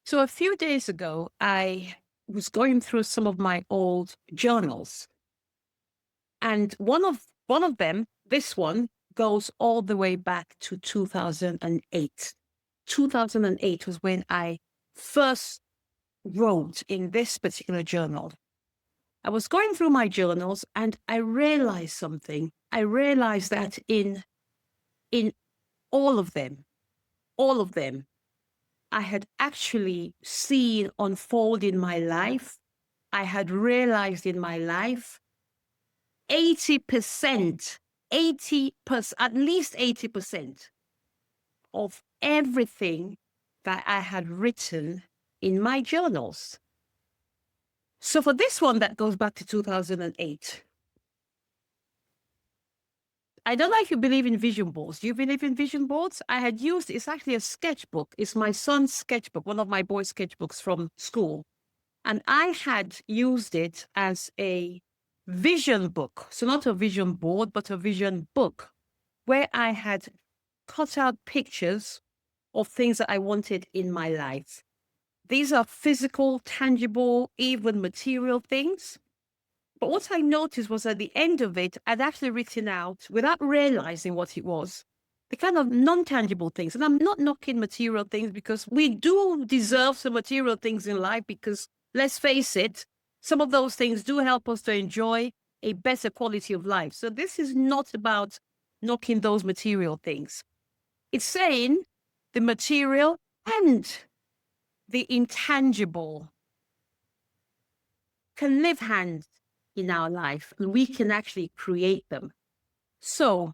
So a few days ago, I was going through some of my old journals, and one of them, this one, goes all the way back to 2008. 2008 was when I first wrote in this particular journal. I was going through my journals and I realized something. I realized that in all of them, all of them, I had actually seen unfold in my life. I had realized in my life 80%, 80%, at least 80% of everything that I had written in my journals. So for this one that goes back to 2008, I don't know if you believe in vision boards. Do you believe in vision boards? I had used, it's actually a sketchbook. It's my son's sketchbook, one of my boys' sketchbooks from school. And I had used it as a vision book. So not a vision board, but a vision book where I had cut out pictures of things that I wanted in my life. These are physical, tangible, even material things. But what I noticed was at the end of it, I'd actually written out, without realizing what it was, the kind of non-tangible things. And I'm not knocking material things because we do deserve some material things in life because, let's face it, some of those things do help us to enjoy a better quality of life. So this is not about knocking those material things. It's saying the material and the intangible can live hand in our life and we can actually create them. So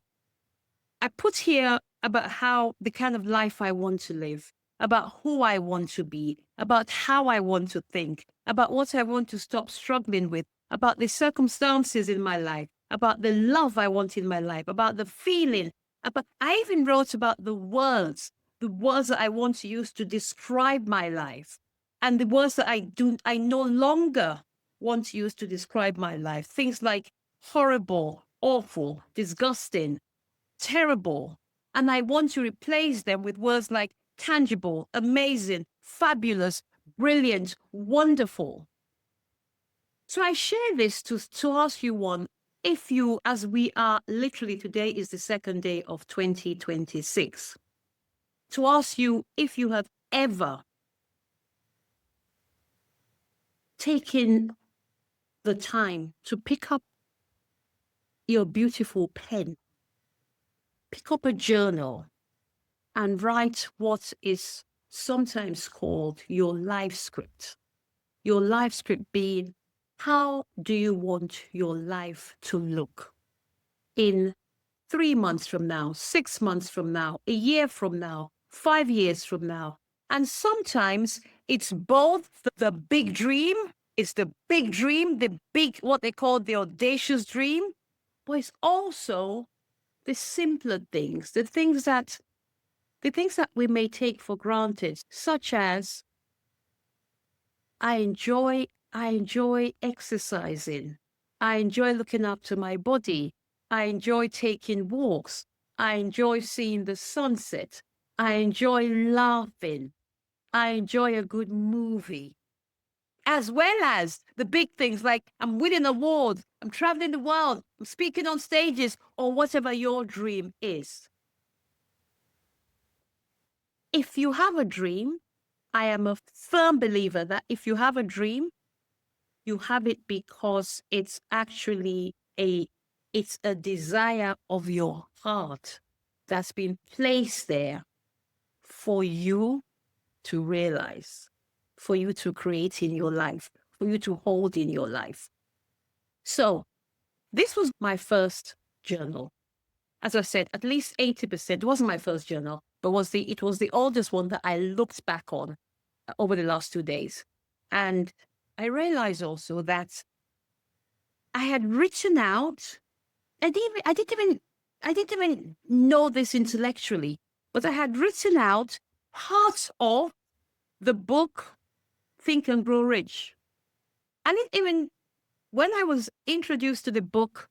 I put here about how the kind of life I want to live, about who I want to be, about how I want to think, about what I want to stop struggling with, about the circumstances in my life, about the love I want in my life, about the feeling. But I even wrote about the words that I want to use to describe my life, and the words that I no longer want to use to describe my life. Things like horrible, awful, disgusting, terrible. And I want to replace them with words like tangible, amazing, fabulous, brilliant, wonderful. So I share this to ask you one, if you, as we are literally today is the second day of 2026, to ask you if you have ever taken the time to pick up your beautiful pen, pick up a journal, and write what is sometimes called your life script. Your life script being, how do you want your life to look in 3 months from now, 6 months from now, a year from now, 5 years from now? And sometimes it's both the big dream, it's the big dream, the big, what they call the audacious dream, but it's also the simpler things, the things that we may take for granted, such as I enjoy exercising. I enjoy looking after my body. I enjoy taking walks. I enjoy seeing the sunset. I enjoy laughing. I enjoy a good movie. As well as the big things like I'm winning awards, I'm traveling the world, I'm speaking on stages, or whatever your dream is. If you have a dream, I am a firm believer that if you have a dream, you have it because it's actually it's a desire of your heart that's been placed there for you to realize, for you to create in your life, for you to hold in your life. So this was my first journal. As I said, at least 80%. It wasn't my first journal, but it was the oldest one that I looked back on over the last 2 days. And I realized also that I had written out, I didn't even know this intellectually, but I had written out parts of the book Think and Grow Rich. And when I was introduced to the book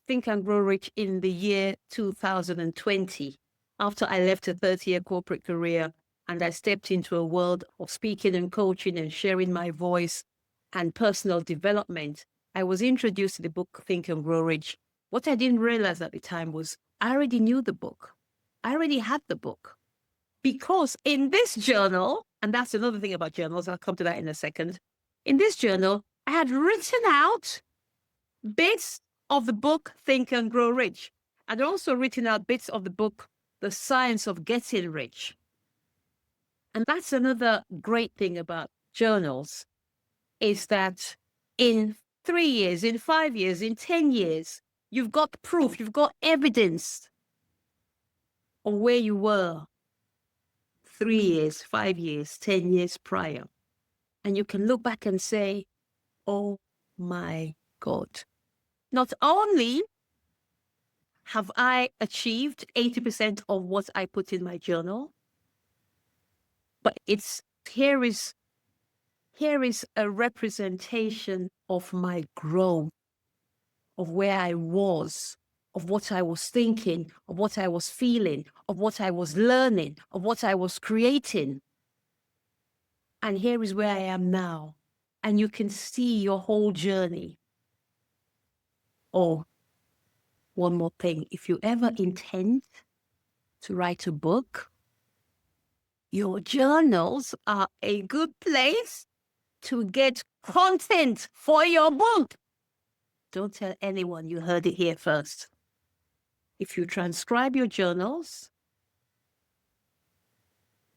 Think and Grow Rich in the year 2020, after I left a 30-year corporate career and I stepped into a world of speaking and coaching and sharing my voice and personal development, I was introduced to the book Think and Grow Rich. What I didn't realize at the time was I already knew the book. I already had the book. Because in this journal, and that's another thing about journals, I'll come to that in a second. In this journal, I had written out bits of the book Think and Grow Rich. I'd also written out bits of the book The Science of Getting Rich. And that's another great thing about journals, is that in 3 years, in 5 years, in 10 years, you've got proof, you've got evidence of where you were 3 years, 5 years, 10 years prior. And you can look back and say, oh my God, not only have I achieved 80% of what I put in my journal, but here is a representation of my growth, of where I was, of what I was thinking, of what I was feeling, of what I was learning, of what I was creating. And here is where I am now. And you can see your whole journey. Oh, one more thing. If you ever intend to write a book, your journals are a good place to get content for your book. Don't tell anyone you heard it here first. If you transcribe your journals,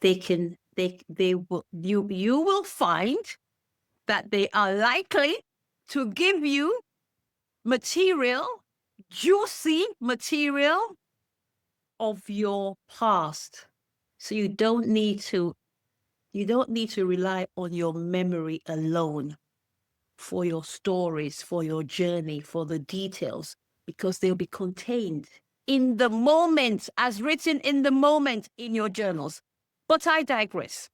you will find that they are likely to give you material, juicy material of your past. So you don't need to rely on your memory alone for your stories, for your journey, for the details, because they'll be contained in the moment, as written in the moment in your journals. But I digress.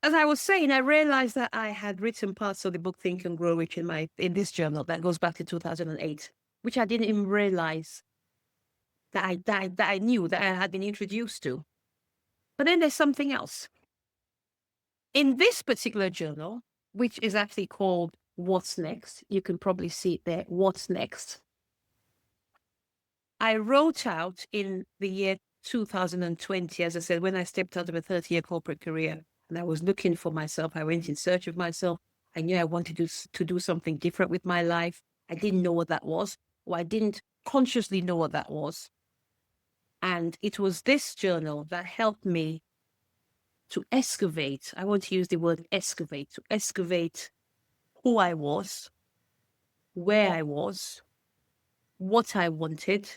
As I was saying, I realized that I had written parts of the book Think and Grow Rich in this journal that goes back to 2008, which I didn't even realize that I knew, that I had been introduced to. But then there's something else. In this particular journal, which is actually called What's Next, you can probably see it there, What's Next. I wrote out in the year 2020, as I said, when I stepped out of a 30-year corporate career and I was looking for myself, I went in search of myself. I knew I wanted to do something different with my life. I didn't know what that was, or I didn't consciously know what that was. And it was this journal that helped me to excavate. I want to use the word excavate, to excavate who I was, where I was, what I wanted,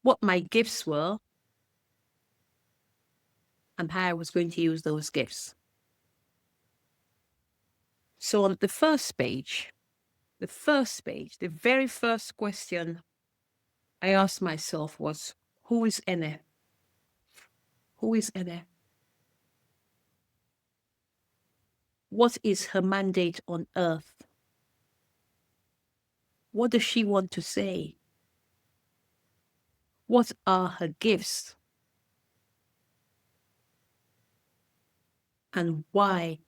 what my gifts were, and how I was going to use those gifts. So on the first page, the very first question I asked myself was, who is Ene? Who is Ene? What is her mandate on earth? What does she want to say? What are her gifts? And why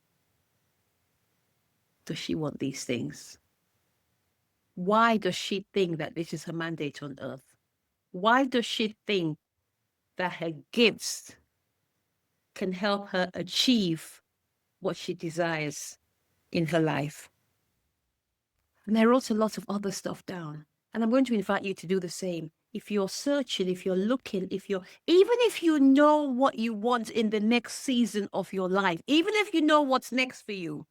does she want these things? Why does she think that this is her mandate on earth? Why does she think that her gifts can help her achieve what she desires in her life? And I wrote a lot of other stuff down. And I'm going to invite you to do the same. If you're searching, if you're looking, even if you know what you want in the next season of your life, even if you know what's next for you,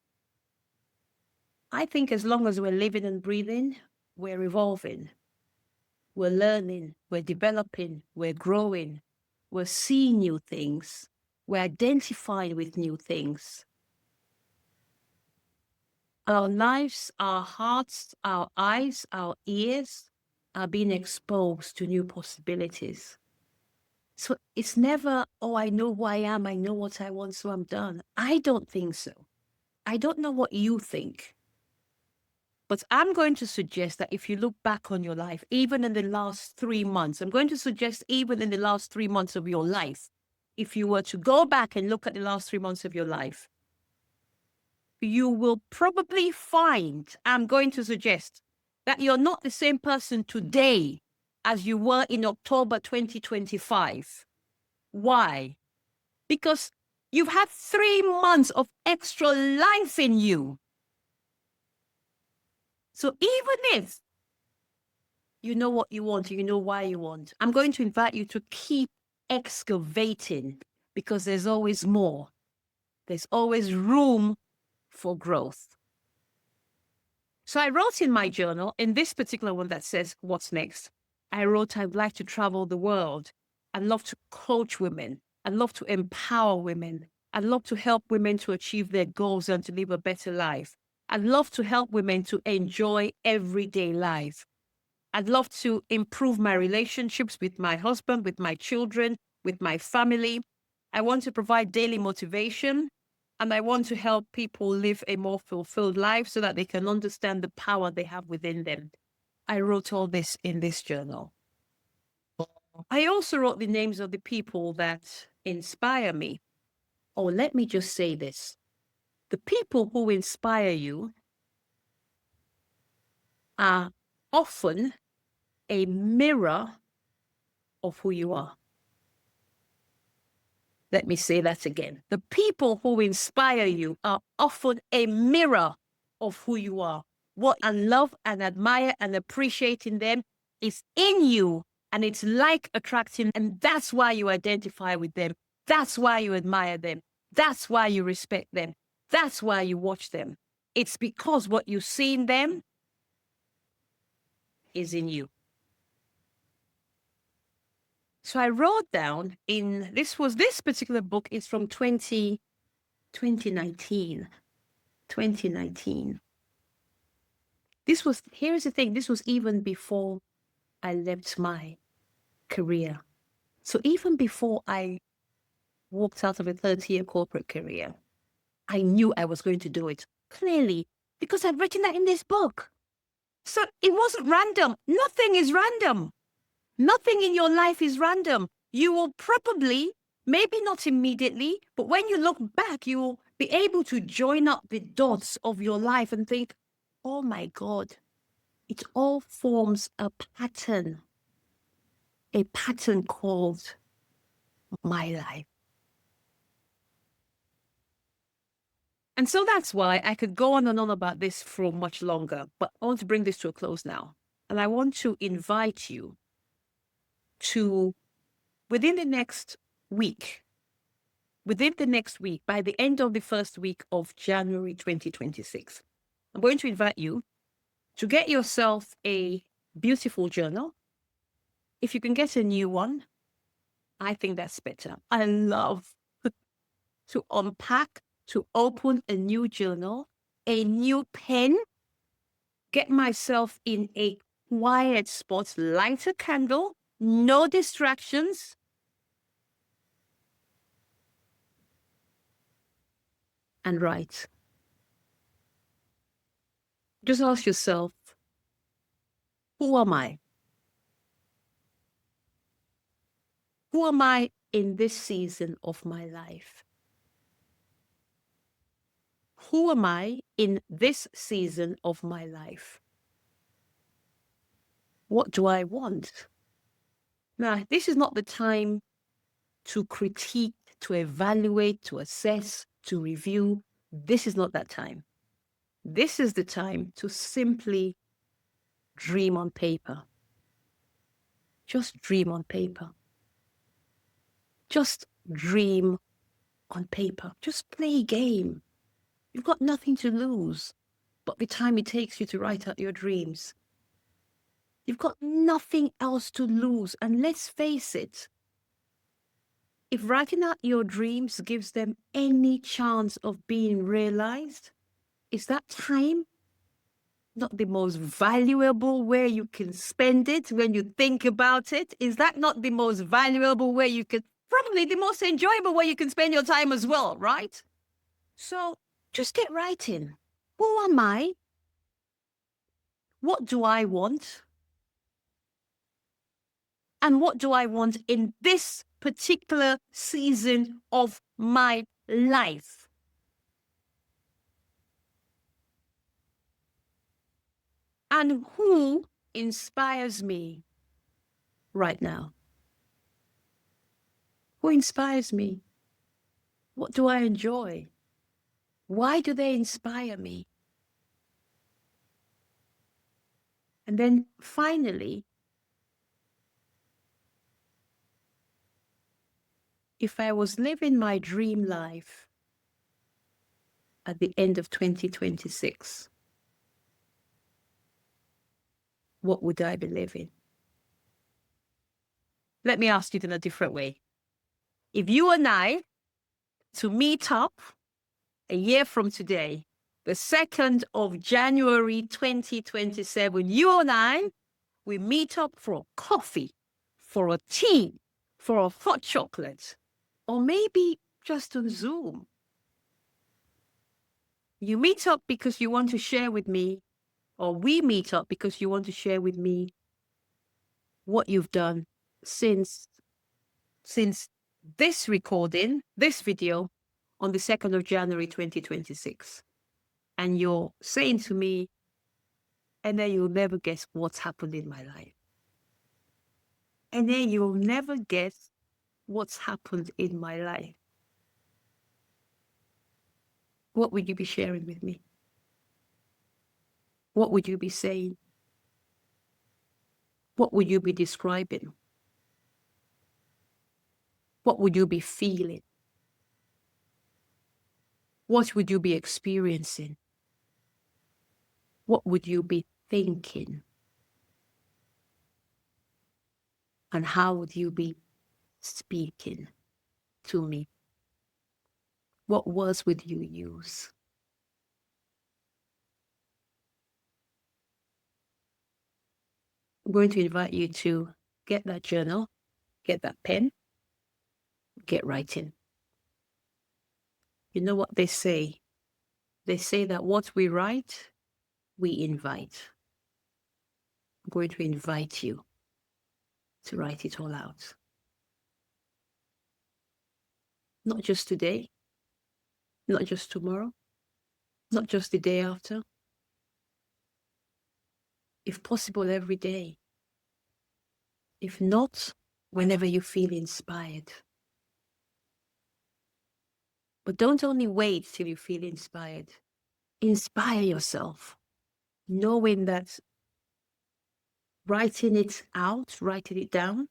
I think as long as we're living and breathing, we're evolving, we're learning, we're developing, we're growing, we're seeing new things, we're identifying with new things. Our lives, our hearts, our eyes, our ears are being exposed to new possibilities. So it's never, oh, I know who I am, I know what I want, so I'm done. I don't think so. I don't know what you think. But I'm going to suggest that if you look back on your life, even in the last 3 months, I'm going to suggest even in the last 3 months of your life, if you were to go back and look at the last 3 months of your life, you will probably find, I'm going to suggest, that you're not the same person today as you were in October 2025. Why? Because you've had 3 months of extra life in you. So even if you know what you want, you know why you want, I'm going to invite you to keep excavating, because there's always more. There's always room for growth. So I wrote in my journal, in this particular one that says, what's next? I wrote, I'd like to travel the world. I'd love to coach women. I'd love to empower women. I'd love to help women to achieve their goals and to live a better life. I'd love to help women to enjoy everyday life. I'd love to improve my relationships with my husband, with my children, with my family. I want to provide daily motivation, and I want to help people live a more fulfilled life so that they can understand the power they have within them. I wrote all this in this journal. I also wrote the names of the people that inspire me. Oh, let me just say this. The people who inspire you are often a mirror of who you are. Let me say that again. The people who inspire you are often a mirror of who you are. What I love and admire and appreciate in them is in you, and it's like attracting, and that's why you identify with them. That's why you admire them. That's why you respect them. That's why you watch them. It's because what you see in them is in you. So I wrote down this particular book is from 2019. 2019. Here's the thing, this was even before I left my career. So even before I walked out of a 30-year corporate career, I knew I was going to do it, clearly, because I'd written that in this book. So it wasn't random. Nothing is random. Nothing in your life is random. You will probably, maybe not immediately, but when you look back, you will be able to join up the dots of your life and think, oh my God, it all forms a pattern called my life. And so that's why I could go on and on about this for much longer, but I want to bring this to a close now. And I want to invite you to, within the next week, by the end of the first week of January 2026, I'm going to invite you to get yourself a beautiful journal. If you can get a new one, I think that's better. I love to unpack, to open a new journal, a new pen, get myself in a quiet spot, light a candle, no distractions, and write. Just ask yourself, who am I? Who am I in this season of my life? Who am I in this season of my life? What do I want? Now, this is not the time to critique, to evaluate, to assess, to review. This is not that time. This is the time to simply dream on paper. Just dream on paper. Just dream on paper. Just play a game. You've got nothing to lose but the time it takes you to write out your dreams. You've got nothing else to lose. And let's face it, if writing out your dreams gives them any chance of being realized, is that time not the most valuable way you can spend it when you think about it? Is that not the most valuable way you could, probably the most enjoyable way you can spend your time as well, right? So just get writing. Who am I? what do I want? And what do I want in this particular season of my life? And who inspires me right now? Who inspires me? What do I enjoy? Why do they inspire me? And then finally, if I was living my dream life at the end of 2026, what would I be living? Let me ask it in a different way. If you and I to meet up a year from today, the 2nd of January 2027, you and I, we meet up for a coffee, for a tea, for a hot chocolate, or maybe just on Zoom. You meet up because you want to share with me, or we meet up because you want to share with me what you've done since this recording, this video, on the 2nd of January 2026. And you're saying to me, and then you'll never guess what's happened in my life. And then you'll never guess what's happened in my life. What would you be sharing with me? What would you be saying? What would you be describing? What would you be feeling? What would you be experiencing? What would you be thinking? And how would you be speaking to me? What words would you use? I'm going to invite you to get that journal, get that pen, get writing. You know what they say? They say that what we write, we invite. I'm going to invite you to write it all out. Not just today, not just tomorrow, not just the day after. If possible, every day. If not, whenever you feel inspired. But don't only wait till you feel inspired. Inspire yourself, knowing that writing it out, writing it down,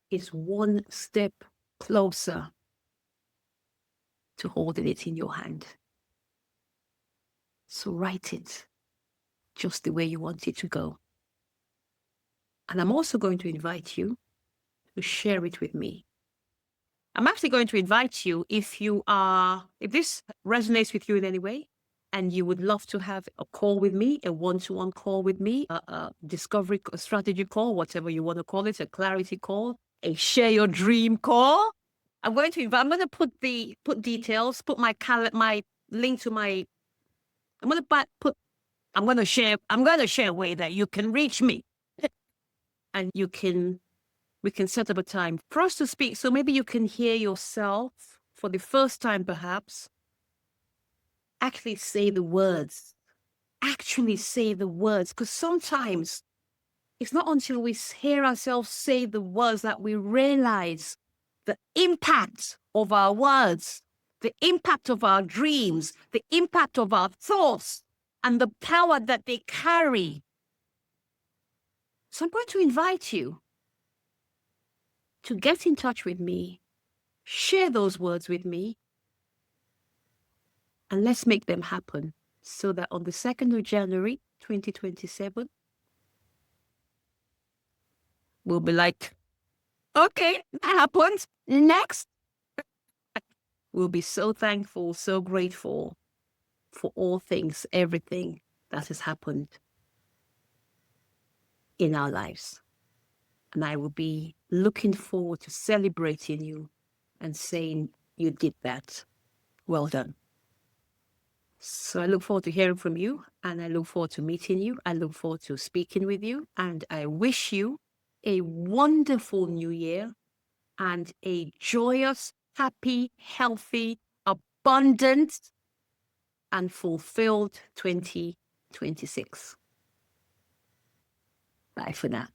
is one step closer to holding it in your hand. So write it just the way you want it to go. And I'm also going to invite you to share it with me. I'm actually going to invite you, if this resonates with you in any way, and you would love to have a call with me, a one-to-one call with me, a discovery, a strategy call, whatever you want to call it, a clarity call, a share your dream call. I'm going to put details, put my link to my, I'm going to share a way that you can reach me. And we can set up a time for us to speak. So maybe you can hear yourself for the first time, perhaps, actually say the words. Because sometimes it's not until we hear ourselves say the words that we realize the impact of our words, the impact of our dreams, the impact of our thoughts, and the power that they carry. So I'm going to invite you to get in touch with me, share those words with me, and let's make them happen so that on the 2nd of January 2027, we'll be like, okay, that happened. Next. We'll be so thankful, so grateful for all things, everything that has happened in our lives. And I will be looking forward to celebrating you and saying you did that. Well done. So I look forward to hearing from you, and I look forward to meeting you. I look forward to speaking with you, and I wish you a wonderful new year and a joyous, happy, healthy, abundant, and fulfilled 2026. Bye for now.